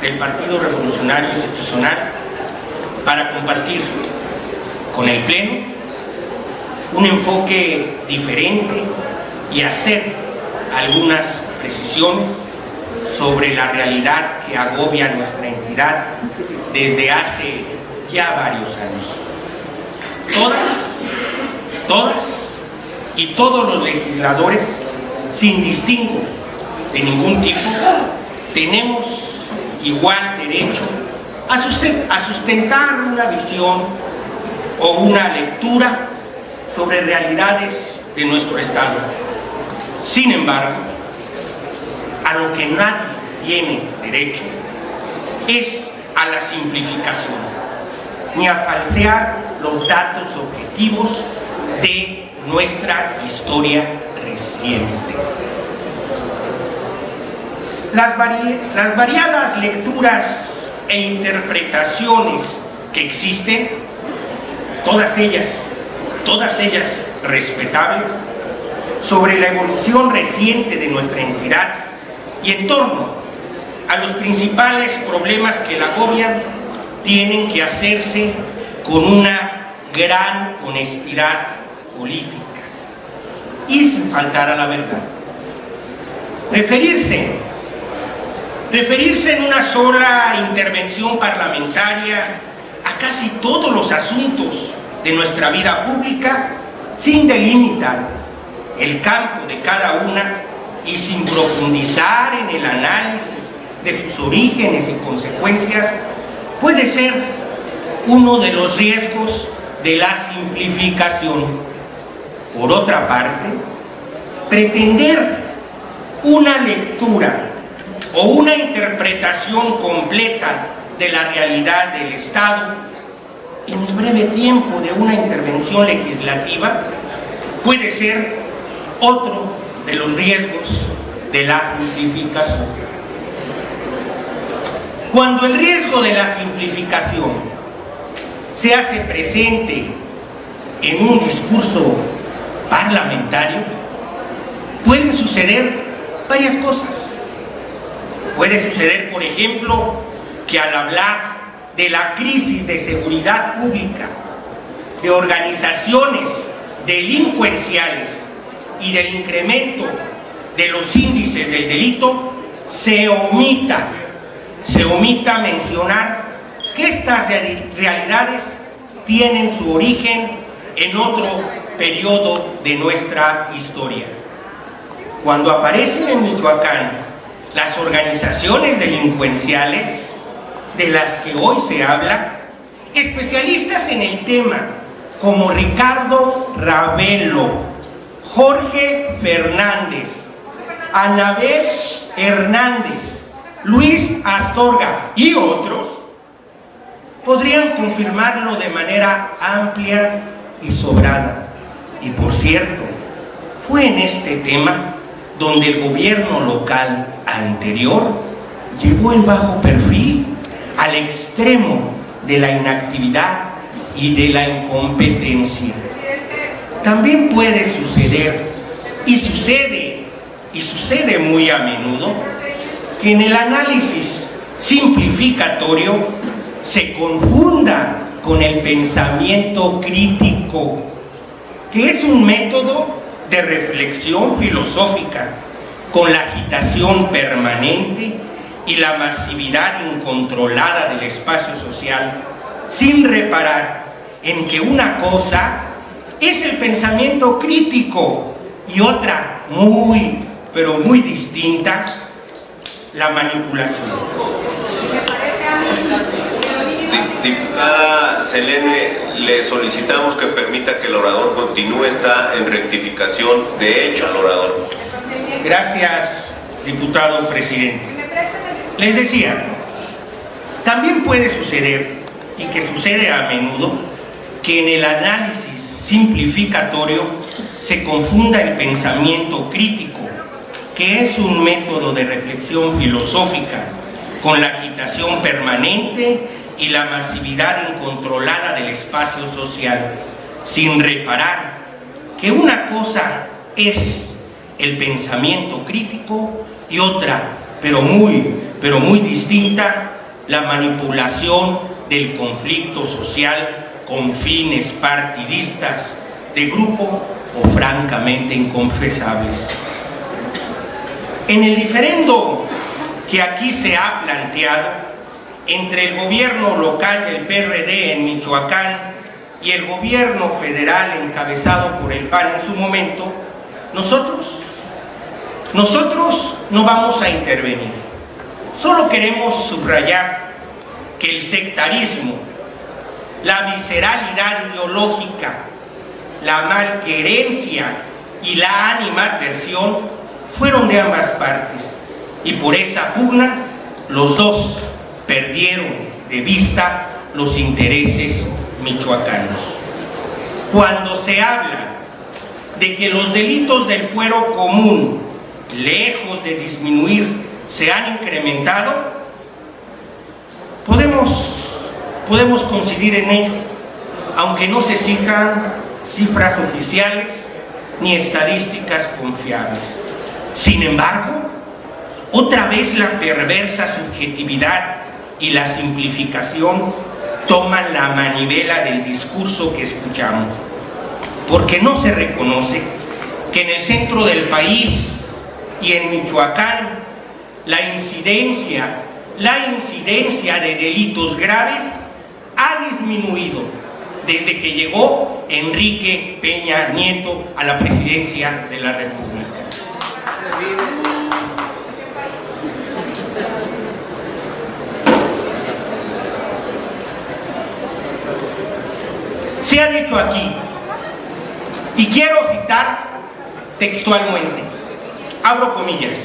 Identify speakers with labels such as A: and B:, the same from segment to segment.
A: del Partido Revolucionario Institucional para compartir con el Pleno un enfoque diferente y hacer algunas precisiones sobre la realidad que agobia a nuestra entidad desde hace ya varios años. Todas y todos los legisladores, sin distingo de ningún tipo, tenemos igual derecho a sustentar una visión o una lectura sobre realidades de nuestro Estado. Sin embargo, a lo que nadie tiene derecho es a la simplificación, ni a falsear los datos objetivos de nuestra historia reciente. Las variadas lecturas e interpretaciones que existen, todas ellas respetables, sobre la evolución reciente de nuestra entidad y en torno a los principales problemas que la agobian, tienen que hacerse con una gran honestidad política y sin faltar a la verdad. Referirse en una sola intervención parlamentaria a casi todos los asuntos de nuestra vida pública, sin delimitar el campo de cada una y sin profundizar en el análisis de sus orígenes y consecuencias, puede ser uno de los riesgos de la simplificación. Por otra parte, pretender una lectura o una interpretación completa de la realidad del Estado en el breve tiempo de una intervención legislativa puede ser otro de los riesgos de la simplificación. Cuando el riesgo de la simplificación se hace presente en un discurso parlamentario, pueden suceder varias cosas. Puede suceder, por ejemplo, que al hablar de la crisis de seguridad pública, de organizaciones delincuenciales y del incremento de los índices del delito, se omita mencionar que estas realidades tienen su origen en otro periodo de nuestra historia. Cuando aparecen en Michoacán las organizaciones delincuenciales de las que hoy se habla, especialistas en el tema como Ricardo Ravelo, Jorge Fernández, Anabel Hernández, Luis Astorga y otros, podrían confirmarlo de manera amplia y sobrada. Y por cierto, fue en este tema donde el gobierno local anterior llevó el bajo perfil al extremo de la inactividad y de la incompetencia. También puede suceder, y sucede muy a menudo, que en el análisis simplificatorio se confunda con el pensamiento crítico, que es un método de reflexión filosófica con la agitación permanente y la masividad incontrolada del espacio social, sin reparar en que una cosa es el pensamiento crítico y otra pero muy distinta, la manipulación.
B: Diputada Selene, le solicitamos que permita que el orador continúe, está en rectificación de hecho al orador.
A: Gracias, diputado presidente. Les decía, también puede suceder, y que sucede a menudo, que en el análisis simplificatorio se confunda el pensamiento crítico, que es un método de reflexión filosófica, con la agitación permanente y la masividad incontrolada del espacio social, sin reparar que una cosa es el pensamiento crítico y otra, pero pero muy distinta la manipulación del conflicto social con fines partidistas de grupo o francamente inconfesables. En el diferendo que aquí se ha planteado entre el gobierno local del PRD en Michoacán y el gobierno federal encabezado por el PAN en su momento, nosotros no vamos a intervenir. Solo queremos subrayar que el sectarismo, la visceralidad ideológica, la malquerencia y la animadversión fueron de ambas partes, y por esa pugna los dos perdieron de vista los intereses michoacanos. Cuando se habla de que los delitos del fuero común, lejos de disminuir, se han incrementado, podemos coincidir en ello, aunque no se citan cifras oficiales ni estadísticas confiables. Sin embargo, otra vez la perversa subjetividad y la simplificación toman la manivela del discurso que escuchamos, porque no se reconoce que en el centro del país y en Michoacán la incidencia de delitos graves ha disminuido desde que llegó Enrique Peña Nieto a la presidencia de la República. Se ha dicho aquí, y quiero citar textualmente, abro comillas: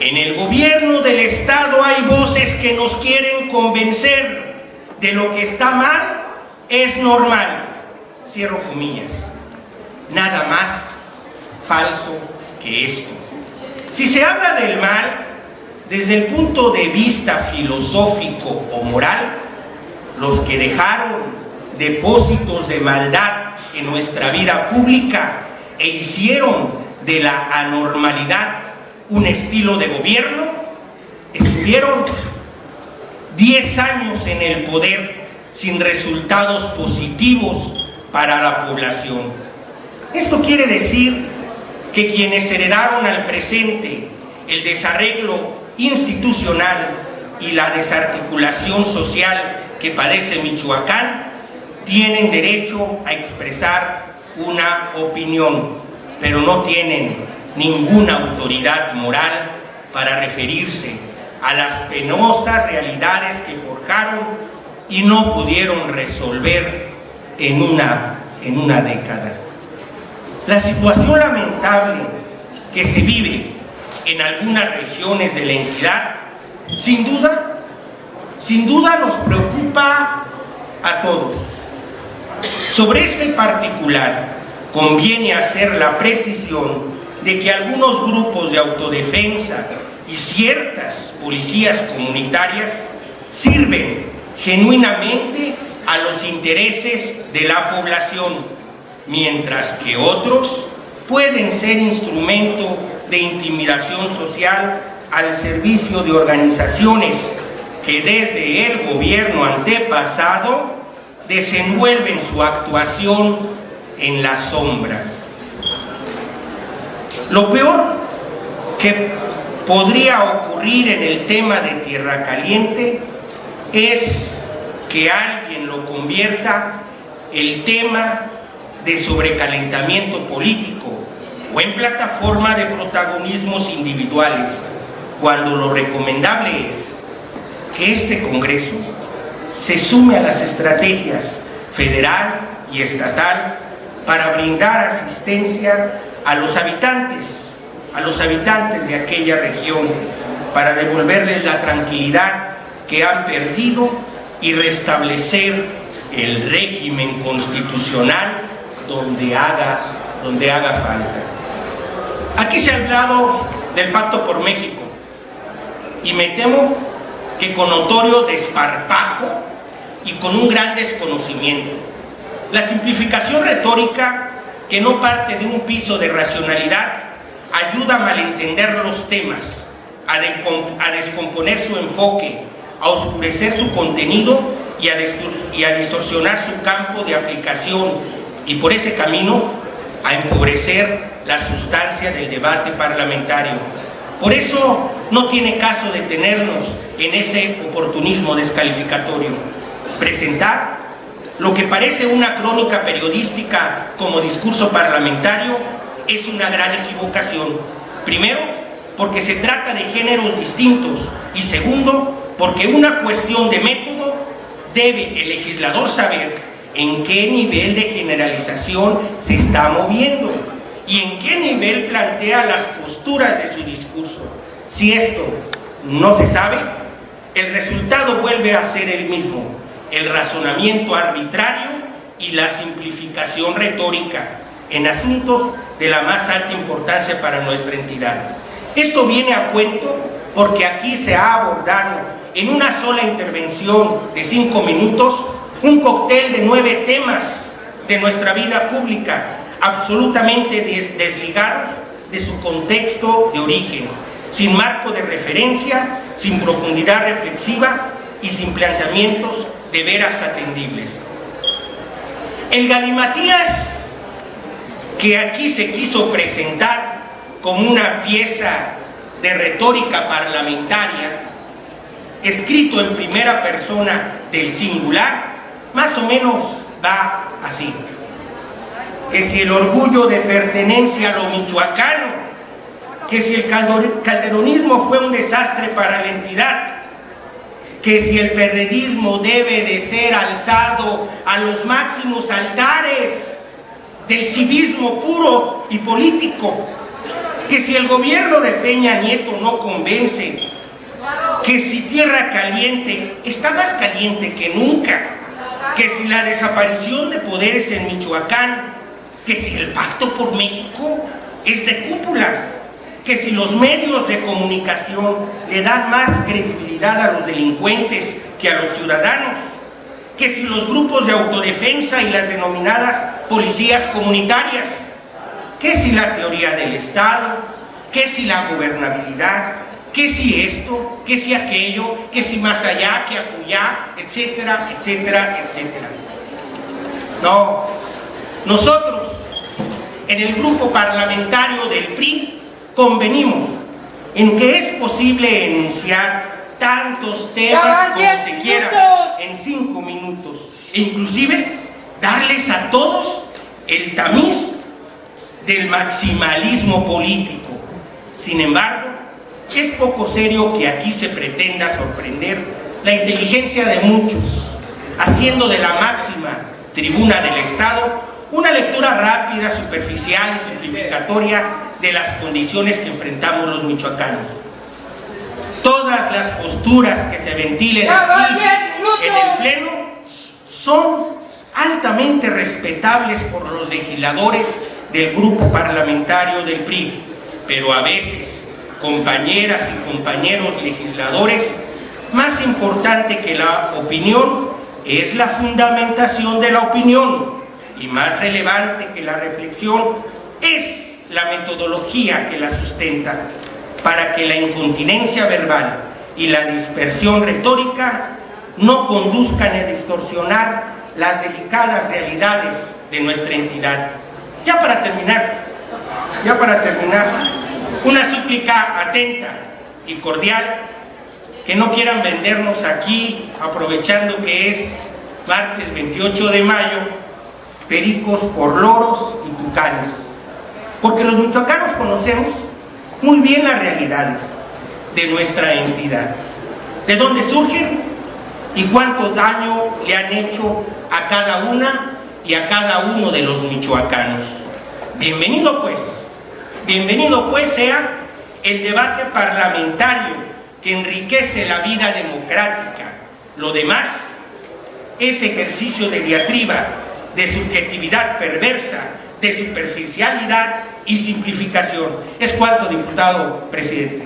A: en el gobierno del Estado hay voces que nos quieren convencer de lo que está mal es normal, cierro comillas. Nada más falso que esto. Si se habla del mal desde el punto de vista filosófico o moral, los que dejaron depósitos de maldad en nuestra vida pública e hicieron de la anormalidad un estilo de gobierno, estuvieron 10 años en el poder sin resultados positivos para la población. Esto quiere decir que quienes heredaron al presente el desarreglo institucional y la desarticulación social que padece Michoacán tienen derecho a expresar una opinión, pero no tienen ninguna autoridad moral para referirse a las penosas realidades que forjaron y no pudieron resolver en una década. La situación lamentable que se vive en algunas regiones de la entidad, sin duda nos preocupa a todos. Sobre este particular, conviene hacer la precisión de que algunos grupos de autodefensa y ciertas policías comunitarias sirven genuinamente a los intereses de la población, mientras que otros pueden ser instrumento de intimidación social al servicio de organizaciones que desde el gobierno antepasado desenvuelven su actuación en las sombras. Lo peor que podría ocurrir en el tema de Tierra Caliente es que alguien lo convierta el tema de sobrecalentamiento político o en plataforma de protagonismos individuales, cuando lo recomendable es que este Congreso se sume a las estrategias federal y estatal para brindar asistencia a los habitantes de aquella región, para devolverles la tranquilidad que han perdido y restablecer el régimen constitucional donde haga falta. Aquí se ha hablado del Pacto por México y me temo que con notorio desparpajo y con un gran desconocimiento. La simplificación retórica, que no parte de un piso de racionalidad, ayuda a malentender los temas, a descomponer su enfoque, a oscurecer su contenido y a distorsionar su campo de aplicación, y por ese camino a empobrecer la sustancia del debate parlamentario. Por eso no tiene caso detenernos en ese oportunismo descalificatorio. Presentar lo que parece una crónica periodística como discurso parlamentario es una gran equivocación. Primero, porque se trata de géneros distintos, y segundo, porque una cuestión de método debe el legislador saber en qué nivel de generalización se está moviendo y en qué nivel plantea las posturas de su discurso. Si esto no se sabe, el resultado vuelve a ser el mismo: el razonamiento arbitrario y la simplificación retórica en asuntos de la más alta importancia para nuestra entidad. Esto viene a cuento porque aquí se ha abordado en una sola intervención de 5 minutos un cóctel de 9 temas de nuestra vida pública, absolutamente desligados de su contexto de origen, sin marco de referencia, sin profundidad reflexiva y sin planteamientos de veras atendibles. El galimatías que aquí se quiso presentar como una pieza de retórica parlamentaria, escrito en primera persona del singular, más o menos va así: que si el orgullo de pertenencia a lo michoacano, que si el calderonismo fue un desastre para la entidad, que si el perredismo debe de ser alzado a los máximos altares del civismo puro y político, que si el gobierno de Peña Nieto no convence, que si Tierra Caliente está más caliente que nunca, que si la desaparición de poderes en Michoacán, que si el Pacto por México es de cúpulas, que si los medios de comunicación le dan más credibilidad a los delincuentes que a los ciudadanos, que si los grupos de autodefensa y las denominadas policías comunitarias, que si la teoría del Estado, que si la gobernabilidad, que si esto, que si aquello, que si más allá, que acullá, etcétera, etcétera, etcétera. No, nosotros en el grupo parlamentario del PRI convenimos en que es posible enunciar tantos temas como se quiera en 5 minutos, e inclusive darles a todos el tamiz del maximalismo político. Sin embargo, es poco serio que aquí se pretenda sorprender la inteligencia de muchos, haciendo de la máxima tribuna del Estado una lectura rápida, superficial y simplificatoria de las condiciones que enfrentamos los michoacanos. Todas las posturas que se ventilen aquí en el Pleno son altamente respetables por los legisladores del grupo parlamentario del PRI, pero a veces, compañeras y compañeros legisladores, más importante que la opinión es la fundamentación de la opinión, y más relevante que la reflexión es la metodología que la sustenta, para que la incontinencia verbal y la dispersión retórica no conduzcan a distorsionar las delicadas realidades de nuestra entidad. Ya para terminar, una súplica atenta y cordial: que no quieran vendernos aquí, aprovechando que es martes 28 de mayo, pericos por loros y tucanes, porque los michoacanos conocemos muy bien las realidades de nuestra entidad, de dónde surgen y cuánto daño le han hecho a cada una y a cada uno de los michoacanos. Bienvenido pues sea el debate parlamentario que enriquece la vida democrática. Lo demás es ejercicio de diatriba, de subjetividad perversa, de superficialidad y simplificación. Es cuanto, diputado presidente.